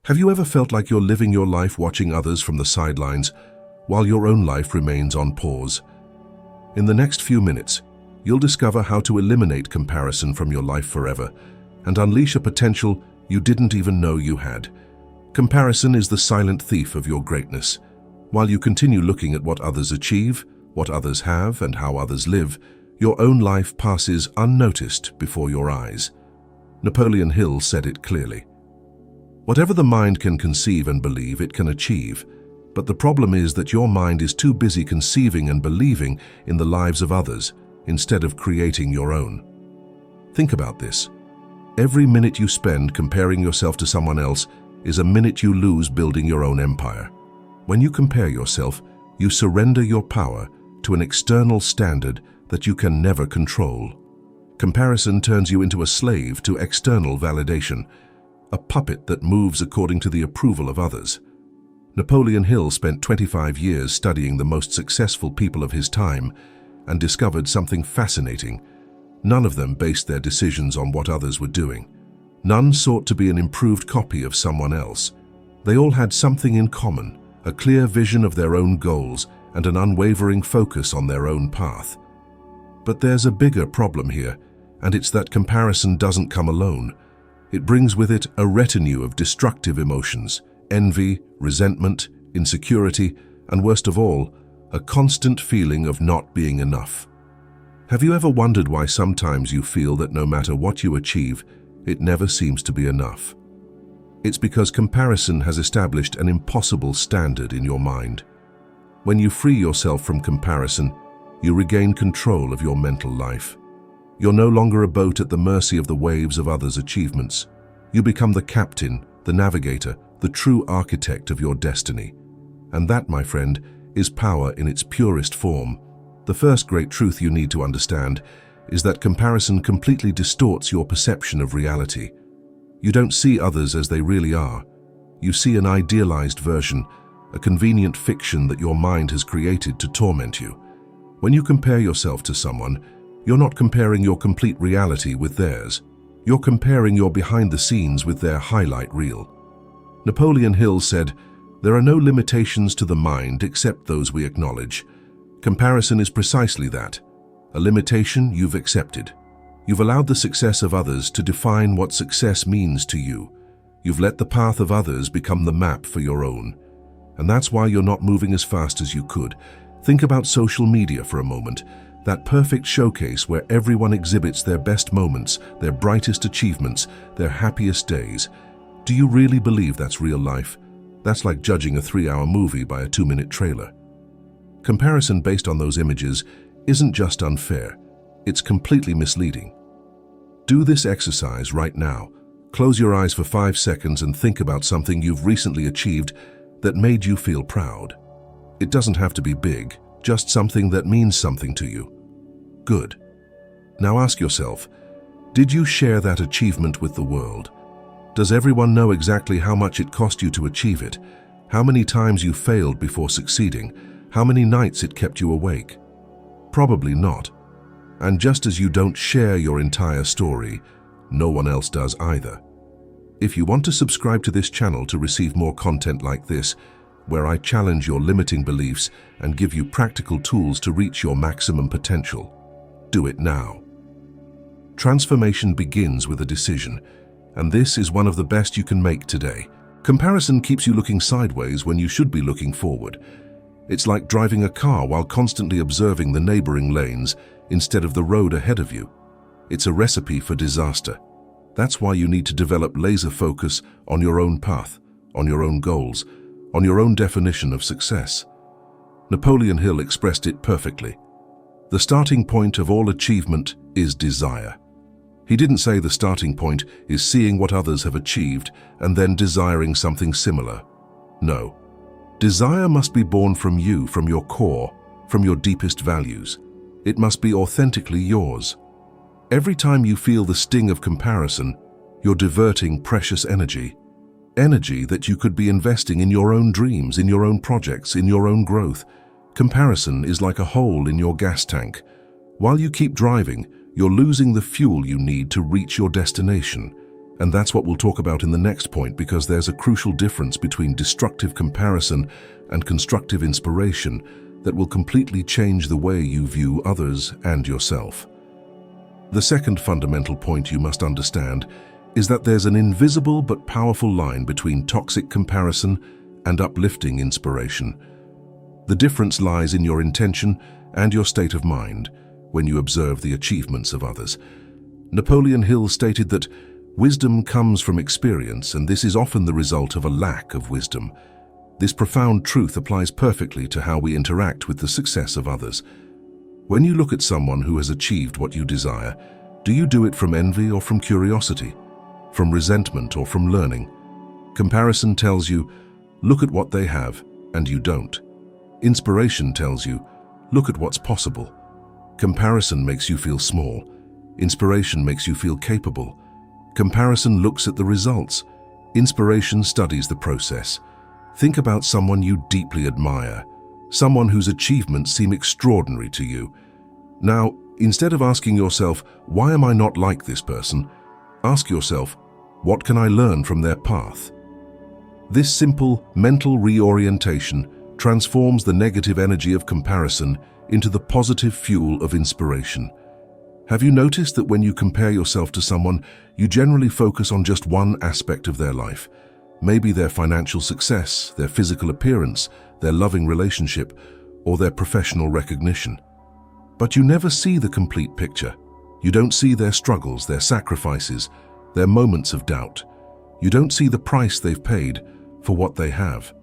Have you ever felt like you're living your life watching others from the sidelines while your own life remains on pause? In the next few minutes, you'll discover how to eliminate comparison from your life forever and unleash a potential you didn't even know you had. Comparison is the silent thief of your greatness. While you continue looking at what others achieve, what others have, and how others live, your own life passes unnoticed before your eyes. Napoleon Hill said it clearly. Whatever the mind can conceive and believe, it can achieve. But the problem is that your mind is too busy conceiving and believing in the lives of others instead of creating your own. Think about this. Every minute you spend comparing yourself to someone else is a minute you lose building your own empire. When you compare yourself, you surrender your power to an external standard that you can never control. Comparison turns you into a slave to external validation, a puppet that moves according to the approval of others. Napoleon Hill spent 25 years studying the most successful people of his time and discovered something fascinating. None of them based their decisions on what others were doing. None sought to be an improved copy of someone else. They all had something in common, a clear vision of their own goals and an unwavering focus on their own path. But there's a bigger problem here, and it's that comparison doesn't come alone. It brings with it a retinue of destructive emotions: envy, resentment, insecurity, and worst of all, a constant feeling of not being enough. Have you ever wondered why sometimes you feel that no matter what you achieve, it never seems to be enough? It's because comparison has established an impossible standard in your mind. When you free yourself from comparison, you regain control of your mental life. You're no longer a boat at the mercy of the waves of others' achievements. You become the captain, the navigator, the true architect of your destiny. And that, my friend, is power in its purest form. The first great truth you need to understand is that comparison completely distorts your perception of reality. You don't see others as they really are. You see an idealized version, a convenient fiction that your mind has created to torment you. When you compare yourself to someone, you're not comparing your complete reality with theirs. You're comparing your behind the scenes with their highlight reel. Napoleon Hill said, "There are no limitations to the mind except those we acknowledge." Comparison is precisely that, a limitation you've accepted. You've allowed the success of others to define what success means to you. You've let the path of others become the map for your own. And that's why you're not moving as fast as you could. Think about social media for a moment, that perfect showcase where everyone exhibits their best moments, their brightest achievements, their happiest days. Do you really believe that's real life? That's like judging a 3-hour movie by a 2-minute trailer. Comparison based on those images isn't just unfair, it's completely misleading. Do this exercise right now. Close your eyes for 5 seconds and think about something you've recently achieved that made you feel proud. It doesn't have to be big, just something that means something to you. Good. Now ask yourself, did you share that achievement with the world? Does everyone know exactly how much it cost you to achieve it? How many times you failed before succeeding? How many nights it kept you awake? Probably not. And just as you don't share your entire story, no one else does either. If you want to subscribe to this channel to receive more content like this, where I challenge your limiting beliefs and give you practical tools to reach your maximum potential, do it now. Transformation begins with a decision, and this is one of the best you can make today. Comparison keeps you looking sideways when you should be looking forward. It's like driving a car while constantly observing the neighboring lanes instead of the road ahead of you. It's a recipe for disaster. That's why you need to develop laser focus on your own path, on your own goals, on your own definition of success. Napoleon Hill expressed it perfectly. The starting point of all achievement is desire. He didn't say the starting point is seeing what others have achieved and then desiring something similar. No. Desire must be born from you, from your core, from your deepest values. It must be authentically yours. Every time you feel the sting of comparison, you're diverting precious energy. Energy that you could be investing in your own dreams, in your own projects, in your own growth. Comparison is like a hole in your gas tank. While you keep driving, you're losing the fuel you need to reach your destination. And that's what we'll talk about in the next point, because there's a crucial difference between destructive comparison and constructive inspiration that will completely change the way you view others and yourself. The second fundamental point you must understand is that there's an invisible but powerful line between toxic comparison and uplifting inspiration. The difference lies in your intention and your state of mind when you observe the achievements of others. Napoleon Hill stated that wisdom comes from experience, and this is often the result of a lack of wisdom. This profound truth applies perfectly to how we interact with the success of others. When you look at someone who has achieved what you desire, do you do it from envy or from curiosity? From resentment or from learning? Comparison tells you, look at what they have, and you don't. Inspiration tells you, look at what's possible. Comparison makes you feel small. Inspiration makes you feel capable. Comparison looks at the results. Inspiration studies the process. Think about someone you deeply admire, someone whose achievements seem extraordinary to you. Now, instead of asking yourself, why am I not like this person? Ask yourself, what can I learn from their path? This simple mental reorientation transforms the negative energy of comparison into the positive fuel of inspiration. Have you noticed that when you compare yourself to someone, you generally focus on just one aspect of their life? Maybe their financial success, their physical appearance, their loving relationship, or their professional recognition. But you never see the complete picture. You don't see their struggles, their sacrifices, their moments of doubt. You don't see the price they've paid for what they have.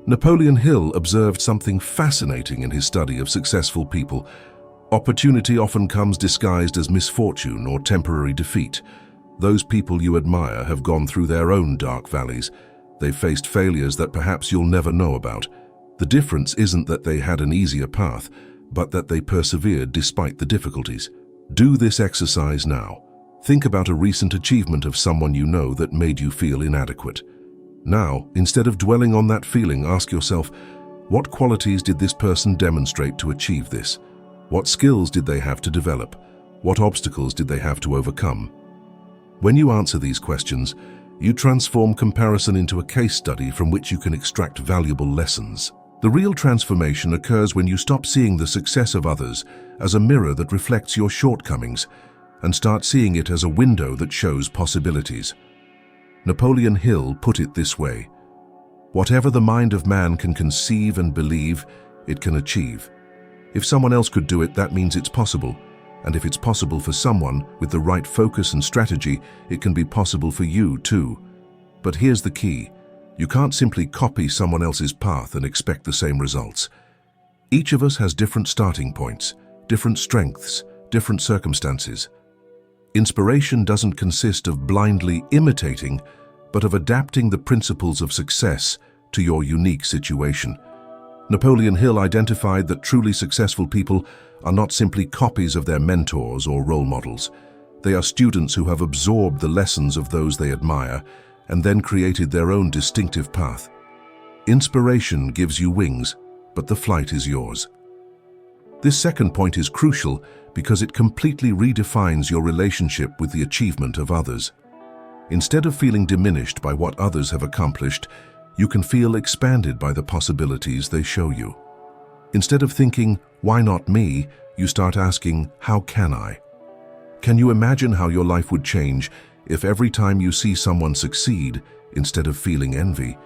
Napoleon Hill observed something fascinating in his study of successful people. Opportunity often comes disguised as misfortune or temporary defeat. Those people you admire have gone through their own dark valleys. They've faced failures that perhaps you'll never know about. The difference isn't that they had an easier path, but that they persevered despite the difficulties. Do this exercise now. Think about a recent achievement of someone you know that made you feel inadequate. Now, instead of dwelling on that feeling, ask yourself, what qualities did this person demonstrate to achieve this? What skills did they have to develop? What obstacles did they have to overcome? When you answer these questions, you transform comparison into a case study from which you can extract valuable lessons. The real transformation occurs when you stop seeing the success of others as a mirror that reflects your shortcomings and start seeing it as a window that shows possibilities. Napoleon Hill put it this way: whatever the mind of man can conceive and believe, it can achieve. If someone else could do it, that means it's possible. And if it's possible for someone with the right focus and strategy, it can be possible for you too. But here's the key. You can't simply copy someone else's path and expect the same results. Each of us has different starting points, different strengths, different circumstances. Inspiration doesn't consist of blindly imitating, but of adapting the principles of success to your unique situation. Napoleon Hill identified that truly successful people are not simply copies of their mentors or role models. They are students who have absorbed the lessons of those they admire and then created their own distinctive path. Inspiration gives you wings, but the flight is yours. This second point is crucial because it completely redefines your relationship with the achievement of others. Instead of feeling diminished by what others have accomplished, you can feel expanded by the possibilities they show you. Instead of thinking, why not me, you start asking, how can I? Can you imagine how your life would change if every time you see someone succeed, instead of feeling envy,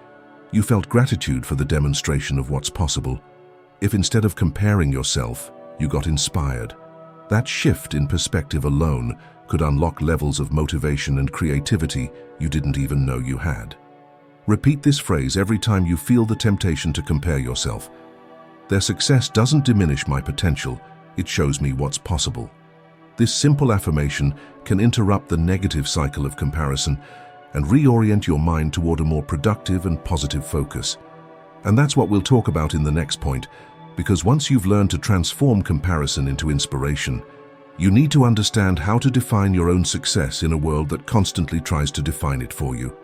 you felt gratitude for the demonstration of what's possible? If instead of comparing yourself, you got inspired? That shift in perspective alone could unlock levels of motivation and creativity you didn't even know you had. Repeat this phrase every time you feel the temptation to compare yourself. Their success doesn't diminish my potential, it shows me what's possible. This simple affirmation can interrupt the negative cycle of comparison and reorient your mind toward a more productive and positive focus. And that's what we'll talk about in the next point, because once you've learned to transform comparison into inspiration, you need to understand how to define your own success in a world that constantly tries to define it for you.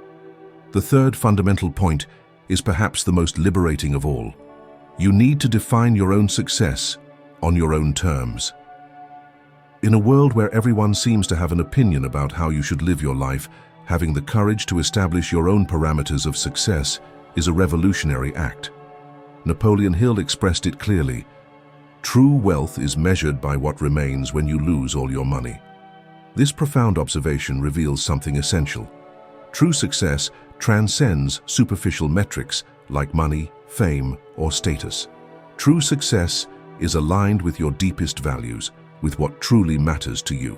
The third fundamental point is perhaps the most liberating of all. You need to define your own success on your own terms. In a world where everyone seems to have an opinion about how you should live your life, having the courage to establish your own parameters of success is a revolutionary act. Napoleon Hill expressed it clearly: "True wealth is measured by what remains when you lose all your money." This profound observation reveals something essential. True success transcends superficial metrics like money, fame, or status. True success is aligned with your deepest values, with what truly matters to you.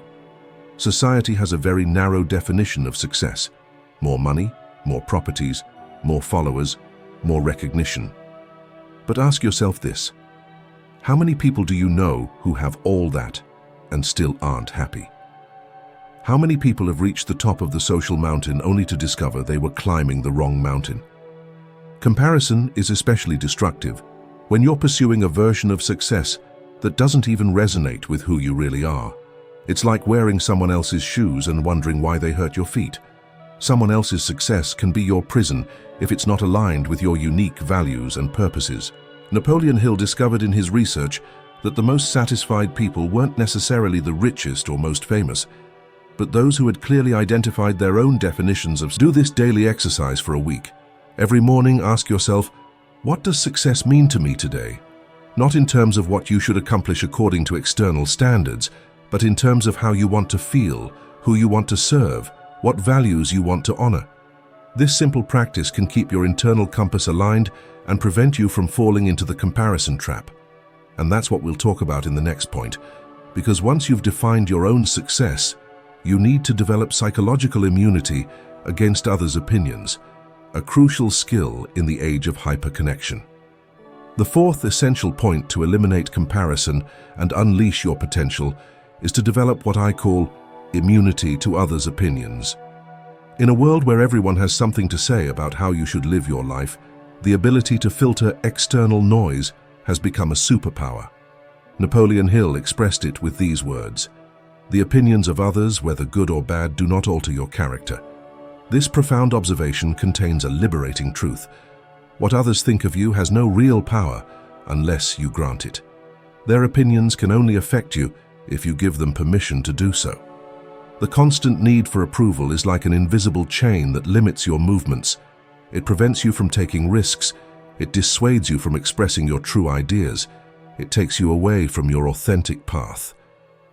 Society has a very narrow definition of success: more money, more properties, more followers, more recognition. But ask yourself this: how many people do you know who have all that and still aren't happy? How many people have reached the top of the social mountain only to discover they were climbing the wrong mountain? Comparison is especially destructive when you're pursuing a version of success that doesn't even resonate with who you really are. It's like wearing someone else's shoes and wondering why they hurt your feet. Someone else's success can be your prison if it's not aligned with your unique values and purposes. Napoleon Hill discovered in his research that the most satisfied people weren't necessarily the richest or most famous, but those who had clearly identified their own definitions of. Do this daily exercise for a week. Every morning, ask yourself, what does success mean to me today? Not in terms of what you should accomplish according to external standards, but in terms of how you want to feel, who you want to serve, what values you want to honor. This simple practice can keep your internal compass aligned and prevent you from falling into the comparison trap. And that's what we'll talk about in the next point, because once you've defined your own success, you need to develop psychological immunity against others' opinions, a crucial skill in the age of hyperconnection. The fourth essential point to eliminate comparison and unleash your potential is to develop what I call immunity to others' opinions. In a world where everyone has something to say about how you should live your life, the ability to filter external noise has become a superpower. Napoleon Hill expressed it with these words: "The opinions of others, whether good or bad, do not alter your character." This profound observation contains a liberating truth. What others think of you has no real power unless you grant it. Their opinions can only affect you if you give them permission to do so. The constant need for approval is like an invisible chain that limits your movements. It prevents you from taking risks. It dissuades you from expressing your true ideas. It takes you away from your authentic path.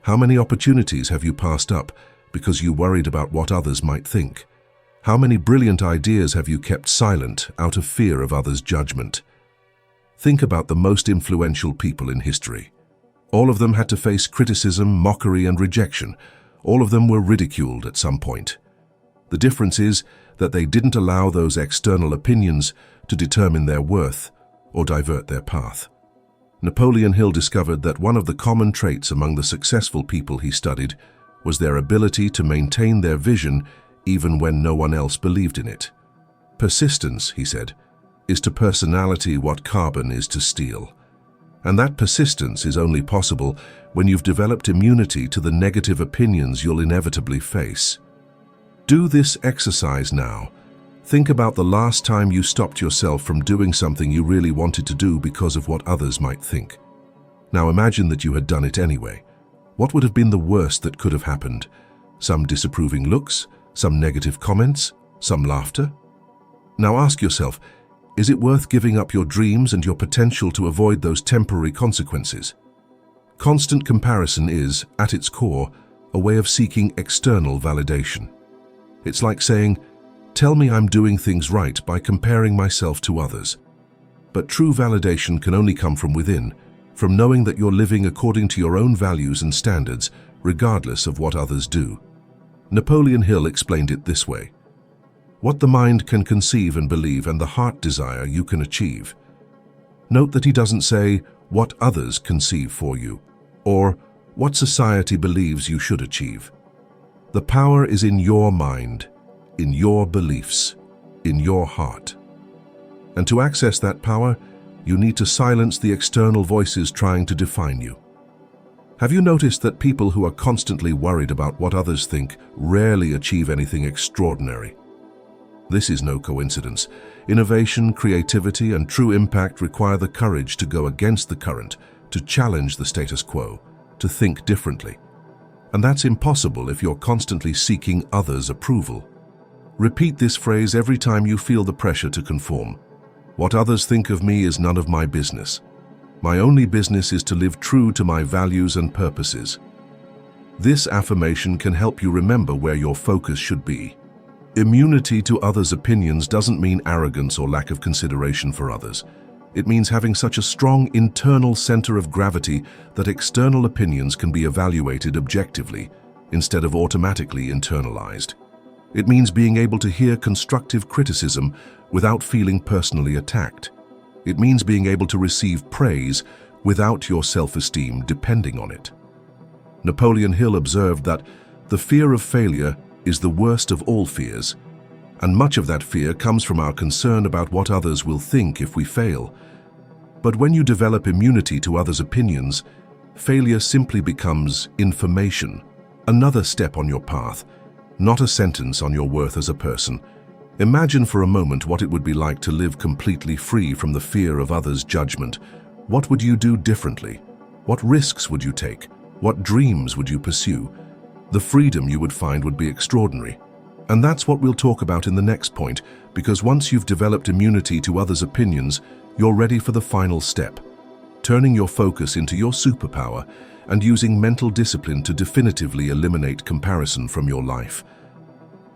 How many opportunities have you passed up because you worried about what others might think? How many brilliant ideas have you kept silent out of fear of others' judgment? Think about the most influential people in history. All of them had to face criticism, mockery, and rejection. All of them were ridiculed at some point. The difference is that they didn't allow those external opinions to determine their worth or divert their path. Napoleon Hill discovered that one of the common traits among the successful people he studied was their ability to maintain their vision even when no one else believed in it. Persistence, he said, is to personality what carbon is to steel. And that persistence is only possible when you've developed immunity to the negative opinions you'll inevitably face. Do this exercise now. Think about the last time you stopped yourself from doing something you really wanted to do because of what others might think. Now imagine that you had done it anyway. What would have been the worst that could have happened? Some disapproving looks? Some negative comments? Some laughter? Now ask yourself, is it worth giving up your dreams and your potential to avoid those temporary consequences? Constant comparison is, at its core, a way of seeking external validation. It's like saying, "Tell me I'm doing things right by comparing myself to others." But true validation can only come from within, from knowing that you're living according to your own values and standards, regardless of what others do. Napoleon Hill explained it this way: "What the mind can conceive and believe and the heart desire, you can achieve." Note that he doesn't say, "what others conceive for you," or "what society believes you should achieve." The power is in your mind, in your beliefs, in your heart. And to access that power, you need to silence the external voices trying to define you. Have you noticed that people who are constantly worried about what others think rarely achieve anything extraordinary? This is no coincidence. Innovation, creativity, and true impact require the courage to go against the current, to challenge the status quo, to think differently. And that's impossible if you're constantly seeking others' approval. Repeat this phrase every time you feel the pressure to conform. What others think of me is none of my business. My only business is to live true to my values and purposes. This affirmation can help you remember where your focus should be. Immunity to others' opinions doesn't mean arrogance or lack of consideration for others. It means having such a strong internal center of gravity that external opinions can be evaluated objectively instead of automatically internalized. It means being able to hear constructive criticism without feeling personally attacked. It means being able to receive praise without your self-esteem depending on it. Napoleon Hill observed that the fear of failure is the worst of all fears, and much of that fear comes from our concern about what others will think if we fail. But when you develop immunity to others' opinions, failure simply becomes information, another step on your path, not a sentence on your worth as a person. Imagine for a moment what it would be like to live completely free from the fear of others' judgment. What would you do differently? What risks would you take? What dreams would you pursue? The freedom you would find would be extraordinary. And that's what we'll talk about in the next point, because once you've developed immunity to others' opinions, you're ready for the final step, turning your focus into your superpower and using mental discipline to definitively eliminate comparison from your life.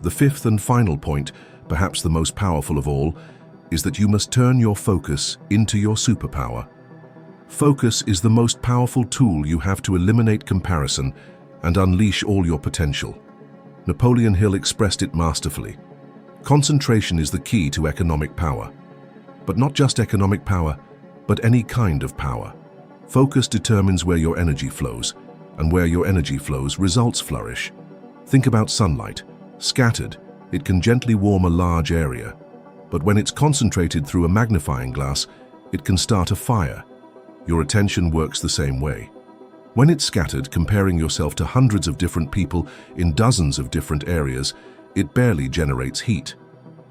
The fifth and final point, perhaps the most powerful of all, is that you must turn your focus into your superpower. Focus is the most powerful tool you have to eliminate comparison and unleash all your potential. Napoleon Hill expressed it masterfully. Concentration is the key to economic power. But not just economic power, but any kind of power. Focus determines where your energy flows, and where your energy flows, results flourish. Think about sunlight. Scattered, it can gently warm a large area, but when it's concentrated through a magnifying glass, it can start a fire. Your attention works the same way. When it's scattered, comparing yourself to hundreds of different people in dozens of different areas, it barely generates heat.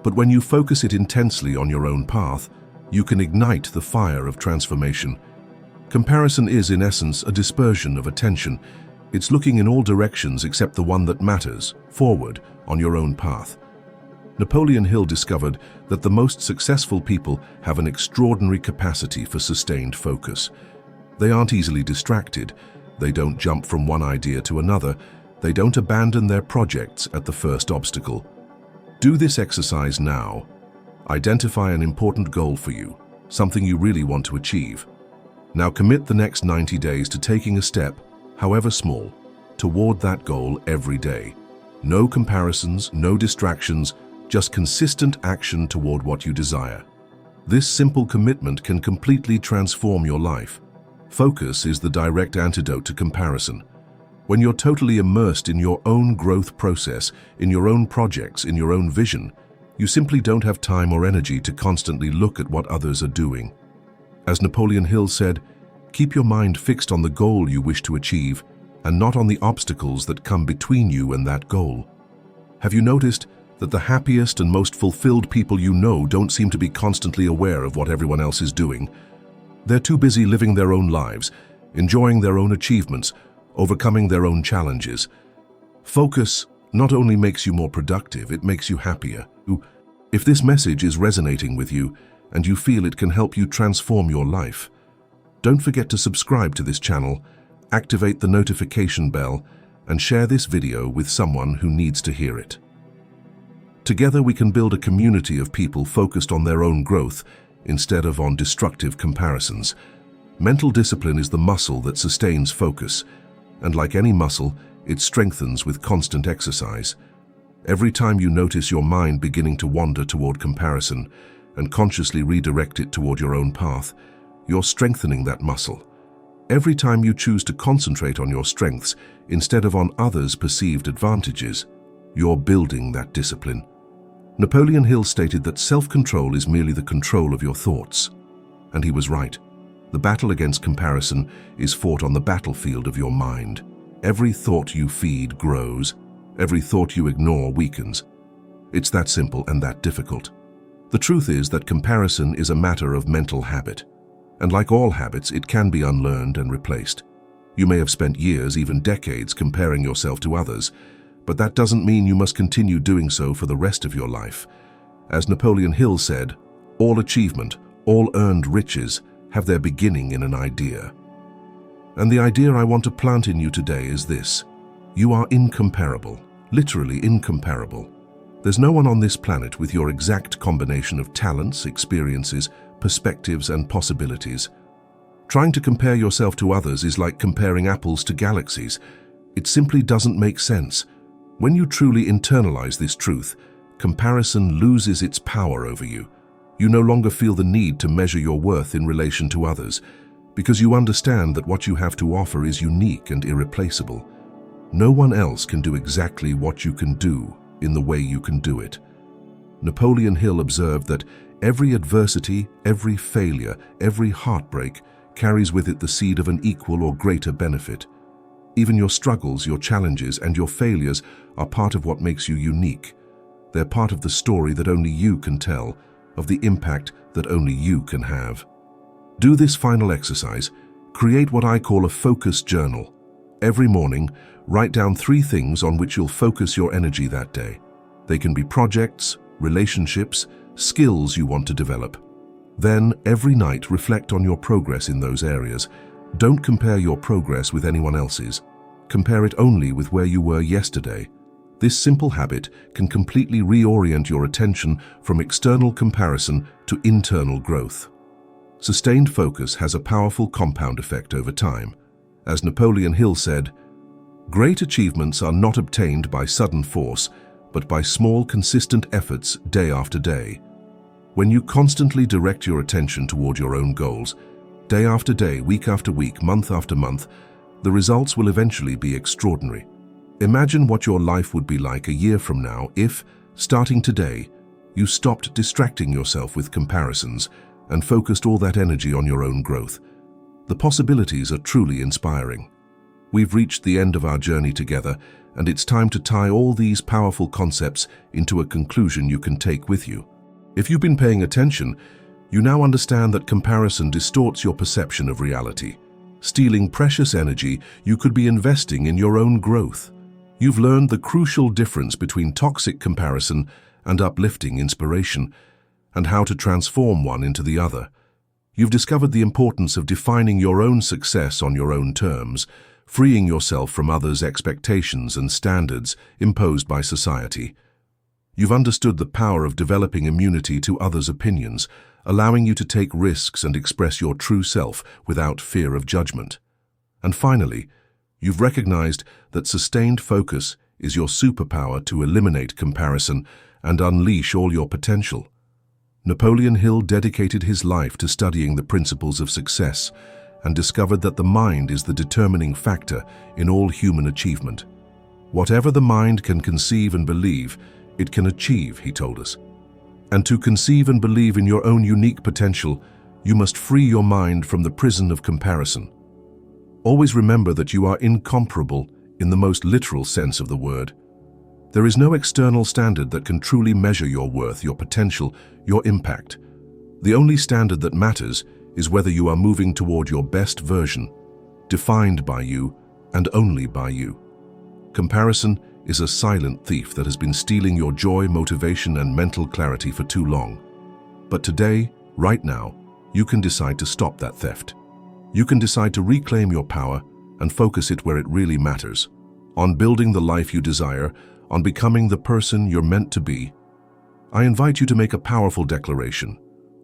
But when you focus it intensely on your own path, you can ignite the fire of transformation. Comparison is, in essence, a dispersion of attention. It's looking in all directions except the one that matters, forward, on your own path. Napoleon Hill discovered that the most successful people have an extraordinary capacity for sustained focus. They aren't easily distracted. They don't jump from one idea to another. They don't abandon their projects at the first obstacle. Do this exercise now. Identify an important goal for you, something you really want to achieve. Now commit the next 90 days to taking a step, however small, toward that goal every day. No comparisons, no distractions, just consistent action toward what you desire. This simple commitment can completely transform your life. Focus is the direct antidote to comparison. When you're totally immersed in your own growth process, in your own projects, in your own vision, you simply don't have time or energy to constantly look at what others are doing. As Napoleon Hill said, keep your mind fixed on the goal you wish to achieve and not on the obstacles that come between you and that goal. Have you noticed that the happiest and most fulfilled people you know don't seem to be constantly aware of what everyone else is doing? They're too busy living their own lives, enjoying their own achievements, overcoming their own challenges. Focus not only makes you more productive, it makes you happier. If this message is resonating with you and you feel it can help you transform your life, don't forget to subscribe to this channel, activate the notification bell, and share this video with someone who needs to hear it. Together we can build a community of people focused on their own growth instead of on destructive comparisons. Mental discipline is the muscle that sustains focus, and like any muscle, it strengthens with constant exercise. Every time you notice your mind beginning to wander toward comparison and consciously redirect it toward your own path, you're strengthening that muscle. Every time you choose to concentrate on your strengths instead of on others' perceived advantages, you're building that discipline. Napoleon Hill stated that self-control is merely the control of your thoughts. And he was right. The battle against comparison is fought on the battlefield of your mind. Every thought you feed grows. Every thought you ignore weakens. It's that simple and that difficult. The truth is that comparison is a matter of mental habit. And like all habits, it can be unlearned and replaced. You may have spent years, even decades, comparing yourself to others, but that doesn't mean you must continue doing so for the rest of your life. As Napoleon Hill said, all achievement, all earned riches have their beginning in an idea. And the idea I want to plant in you today is this: you are incomparable, literally incomparable. There's no one on this planet with your exact combination of talents, experiences, perspectives, and possibilities. Trying to compare yourself to others is like comparing apples to galaxies. It simply doesn't make sense. When you truly internalize this truth, comparison loses its power over you. You no longer feel the need to measure your worth in relation to others, because you understand that what you have to offer is unique and irreplaceable. No one else can do exactly what you can do in the way you can do it. Napoleon Hill observed that every adversity, every failure, every heartbreak carries with it the seed of an equal or greater benefit. Even your struggles, your challenges, and your failures are part of what makes you unique. They're part of the story that only you can tell, of the impact that only you can have. Do this final exercise. Create what I call a focus journal. Every morning, write down 3 things on which you'll focus your energy that day. They can be projects, relationships, skills you want to develop. Then, every night, reflect on your progress in those areas. Don't compare your progress with anyone else's. Compare it only with where you were yesterday. This simple habit can completely reorient your attention from external comparison to internal growth. Sustained focus has a powerful compound effect over time. As Napoleon Hill said, "Great achievements are not obtained by sudden force, but by small, consistent efforts day after day." When you constantly direct your attention toward your own goals, day after day, week after week, month after month, the results will eventually be extraordinary. Imagine what your life would be like a year from now if, starting today, you stopped distracting yourself with comparisons and focused all that energy on your own growth. The possibilities are truly inspiring. We've reached the end of our journey together, and it's time to tie all these powerful concepts into a conclusion you can take with you. If you've been paying attention, you now understand that comparison distorts your perception of reality. Stealing precious energy you could be investing in your own growth. You've learned the crucial difference between toxic comparison and uplifting inspiration, and how to transform one into the other. You've discovered the importance of defining your own success on your own terms, freeing yourself from others' expectations and standards imposed by society. You've understood the power of developing immunity to others' opinions, allowing you to take risks and express your true self without fear of judgment. And finally, you've recognized that sustained focus is your superpower to eliminate comparison and unleash all your potential. Napoleon Hill dedicated his life to studying the principles of success and discovered that the mind is the determining factor in all human achievement. Whatever the mind can conceive and believe, it can achieve, he told us. And to conceive and believe in your own unique potential, you must free your mind from the prison of comparison. Always remember that you are incomparable in the most literal sense of the word. There is no external standard that can truly measure your worth, your potential, your impact. The only standard that matters is whether you are moving toward your best version, defined by you and only by you. Comparison is a silent thief that has been stealing your joy, motivation, and mental clarity for too long. But today, right now, you can decide to stop that theft. You can decide to reclaim your power and focus it where it really matters, on building the life you desire, on becoming the person you're meant to be. I invite you to make a powerful declaration.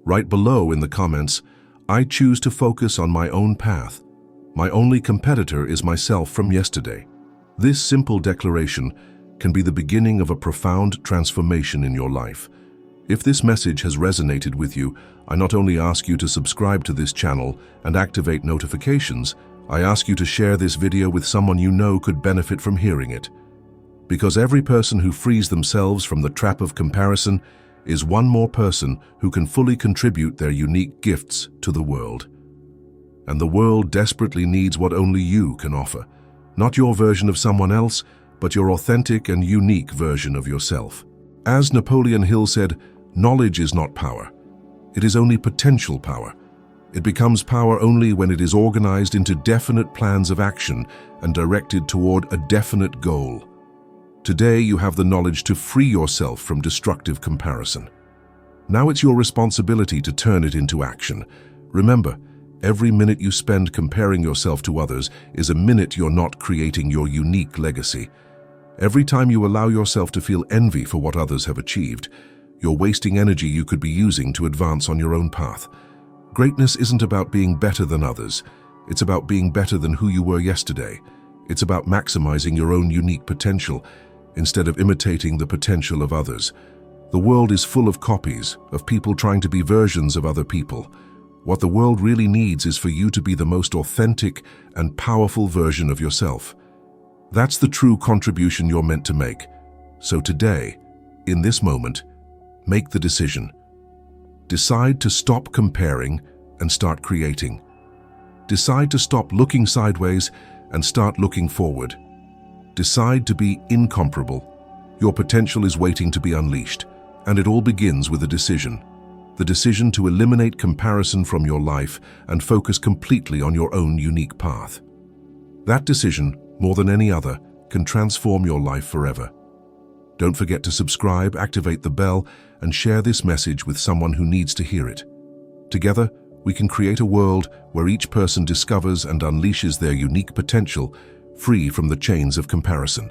Write below in the comments, "I choose to focus on my own path. My only competitor is myself from yesterday." This simple declaration can be the beginning of a profound transformation in your life. If this message has resonated with you, I not only ask you to subscribe to this channel and activate notifications, I ask you to share this video with someone you know could benefit from hearing it. Because every person who frees themselves from the trap of comparison is one more person who can fully contribute their unique gifts to the world. And the world desperately needs what only you can offer. Not your version of someone else, but your authentic and unique version of yourself. As Napoleon Hill said, knowledge is not power. It is only potential power. It becomes power only when it is organized into definite plans of action and directed toward a definite goal. Today, you have the knowledge to free yourself from destructive comparison. Now it's your responsibility to turn it into action. Remember, every minute you spend comparing yourself to others is a minute you're not creating your unique legacy. Every time you allow yourself to feel envy for what others have achieved, you're wasting energy you could be using to advance on your own path. Greatness isn't about being better than others. It's about being better than who you were yesterday. It's about maximizing your own unique potential instead of imitating the potential of others. The world is full of copies, of people trying to be versions of other people. What the world really needs is for you to be the most authentic and powerful version of yourself. That's the true contribution you're meant to make. So today, in this moment, make the decision. Decide to stop comparing and start creating. Decide to stop looking sideways and start looking forward. Decide to be incomparable. Your potential is waiting to be unleashed, and it all begins with a decision. The decision to eliminate comparison from your life and focus completely on your own unique path. That decision, more than any other, can transform your life forever. Don't forget to subscribe, activate the bell, and share this message with someone who needs to hear it. Together, we can create a world where each person discovers and unleashes their unique potential, free from the chains of comparison.